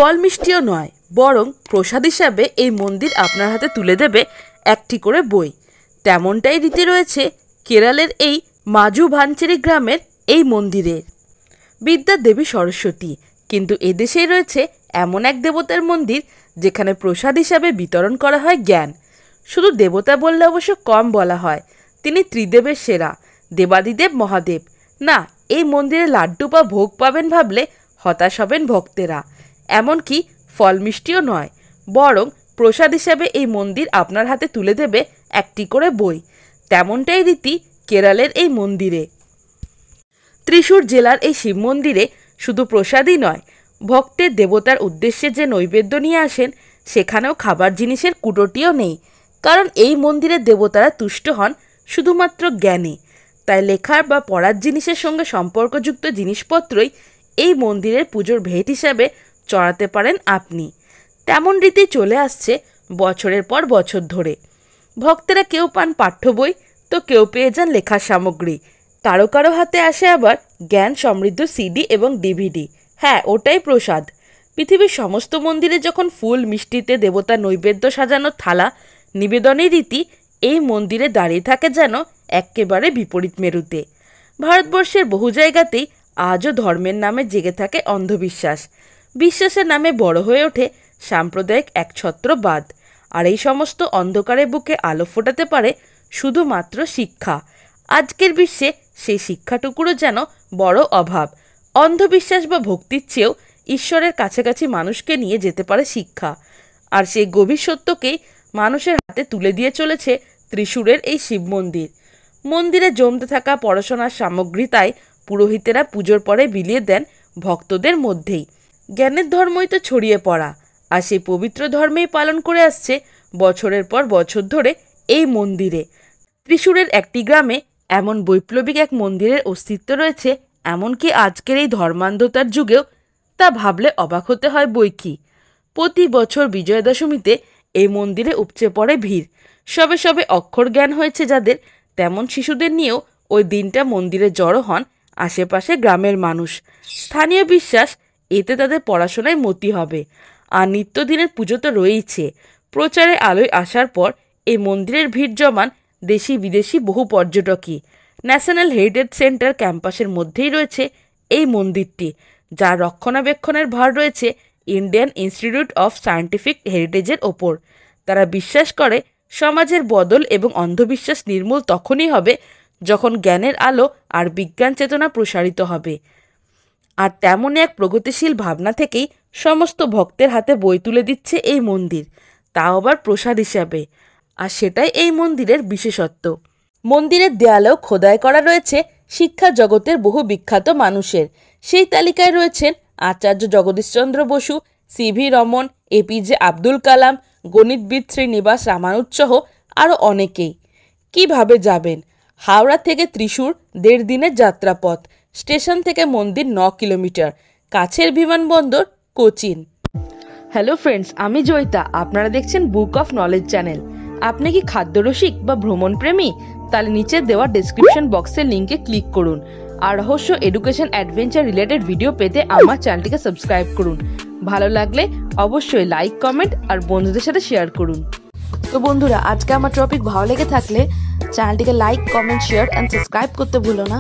ফল মিষ্টিও নয়, বরং প্রসাদ হিসাবে এই মন্দির আপনার হাতে তুলে দেবে একটি করে বই। তেমনটাই রীতি রয়েছে কেরলের এই মাজুভাঞ্চেরি গ্রামের এই মন্দিরে। বিদ্যার দেবী সরস্বতী, কিন্তু এদেশেই রয়েছে এমন এক দেবতার মন্দির যেখানে প্রসাদ হিসাবে বিতরণ করা হয় জ্ঞান। শুধু দেবতা বললে অবশ্য কম বলা হয়, তিনি ত্রিদেবের সেরা, দেবাদিদেব মহাদেব। না, এই মন্দিরে লাড্ডু বা ভোগ পাবেন ভাবলে হতাশ হবেন ভক্তেরা। এমনকি ফল মিষ্টিও নয়, বরং প্রসাদ হিসাবে এই মন্দির আপনার হাতে তুলে দেবে একটি করে বই। তেমনটাই রীতি কেরলের এই মন্দিরে। ত্রিশূর জেলার এই শিব মন্দিরে শুধু প্রসাদই নয়, ভক্তের দেবতার উদ্দেশ্যে যে নৈবেদ্য নিয়ে আসেন সেখানেও খাবার জিনিসের কুটোটিও নেই, কারণ এই মন্দিরের দেবতারা তুষ্ট হন শুধুমাত্র জ্ঞানে। তাই লেখার বা পড়ার জিনিসের সঙ্গে সম্পর্কযুক্ত জিনিসপত্রই এই মন্দিরের পুজোর ভেট হিসাবে চড়াতে পারেন আপনি। তেমন রীতি চলে আসছে বছরের পর বছর ধরে। ভক্তেরা কেউ পান পাঠ্য বই, তো কেউ পেয়ে যান লেখার সামগ্রী। কারো কারো হাতে আসে আবার জ্ঞান সমৃদ্ধ সিডি এবং ডিভিডি। হ্যাঁ, ওটাই প্রসাদ। পৃথিবীর সমস্ত মন্দিরে যখন ফুল মিষ্টিতে দেবতা নৈবেদ্য সাজানো থালা নিবেদনের রীতি, এই মন্দিরে দাঁড়িয়ে থাকে যেন একেবারে বিপরীত মেরুতে। ভারতবর্ষের বহু জায়গাতেই আজও ধর্মের নামে জেগে থাকে অন্ধবিশ্বাস। বিশ্বাসের নামে বড় হয়ে ওঠে সাম্প্রদায়িক একছত্রবাদ। আর এই সমস্ত অন্ধকারের বুকে আলো ফোটাতে পারে শুধুমাত্র শিক্ষা। আজকের বিশ্বে সেই শিক্ষাটুকুরও যেন বড় অভাব। অন্ধবিশ্বাস বা ভক্তির চেয়েও ঈশ্বরের কাছাকাছি মানুষকে নিয়ে যেতে পারে শিক্ষা। আর সেই গভীর সত্যকেই মানুষের হাতে তুলে দিয়ে চলেছে ত্রিশূরের এই শিব মন্দির। মন্দিরে জমতে থাকা পড়াশোনার সামগ্রী তাই পুরোহিতেরা পুজোর পরে বিলিয়ে দেন ভক্তদের মধ্যেই। জ্ঞানের ধর্মই তো ছড়িয়ে পড়া, আর সেই পবিত্র ধর্মেই পালন করে আসছে বছরের পর বছর ধরে এই মন্দিরে। ত্রিশূরের একটি গ্রামে এমন বৈপ্লবিক এক মন্দিরের অস্তিত্ব রয়েছে, এমনকি আজকের এই ধর্মান্ধতার যুগেও, তা ভাবলে অবাক হতে হয় বই কি। প্রতি বছর বিজয়া দশমীতে এই মন্দিরে উপচে পড়ে ভিড়। সবে সবে অক্ষর জ্ঞান হয়েছে যাদের, তেমন শিশুদের নিয়েও ওই দিনটা মন্দিরে জড়ো হন আশেপাশে গ্রামের মানুষ। স্থানীয় বিশ্বাস এতে তাদের পড়াশোনায় মতি হবে। আর নিত্যদিনের পুজো তো রয়েইছে। প্রচারে আলোয় আসার পর এই মন্দিরের ভিড় জমান দেশি বিদেশি বহু পর্যটকই। ন্যাশনাল হেরিটেজ সেন্টার ক্যাম্পাসের মধ্যেই রয়েছে এই মন্দিরটি, যার রক্ষণাবেক্ষণের ভার রয়েছে ইন্ডিয়ান ইনস্টিটিউট অফ সায়েন্টিফিক হেরিটেজের ওপর। তারা বিশ্বাস করে সমাজের বদল এবং অন্ধবিশ্বাস নির্মূল তখনই হবে যখন জ্ঞানের আলো আর বিজ্ঞান চেতনা প্রসারিত হবে। আর তেমনই এক প্রগতিশীল ভাবনা থেকেই সমস্ত ভক্তের হাতে বই তুলে দিচ্ছে এই মন্দির, তাও আবার প্রসাদ হিসাবে। আর সেটাই এই মন্দিরের বিশেষত্ব। মন্দিরের দেয়ালেও খোদাই করা রয়েছে শিক্ষা জগতের বহু বিখ্যাত মানুষের। সেই তালিকায় রয়েছেন আচার্য জগদীশচন্দ্র বসু, সিভি রমন, এপিজে আব্দুল কালাম, গণিতবিদ শ্রীনিবাস রামানুজ সহ আরও অনেকেই। কিভাবে যাবেন? হাওড়া থেকে ত্রিশূর 1.5 দিনের যাত্রাপথ। স্টেশন থেকে মন্দির 9 কিলোমিটার। কাছের বিমানবন্দর কোচিন। হ্যালো ফ্রেন্ডস, আমি জয়িতা। আপনারা দেখছেন বুক অফ নলেজ চ্যানেল। আপনি কি খাদ্যরসিক বা ভ্রমণ প্রেমী? তাহলে নিচে দেওয়া ডেসক্রিপশন বক্সের লিঙ্কে ক্লিক করুন। আর রহস্য, এডুকেশন, অ্যাডভেঞ্চার রিলেটেড ভিডিও পেতে আমার চ্যানেলটিকে সাবস্ক্রাইব করুন। ভালো লাগলে অবশ্যই লাইক, কমেন্ট আর বন্ধুদের সাথে শেয়ার করুন। তো বন্ধুরা, আজকে আমার টপিক ভালো লেগে থাকলে চ্যানেলটিকে like, comment, share and subscribe করতে ভুলো না।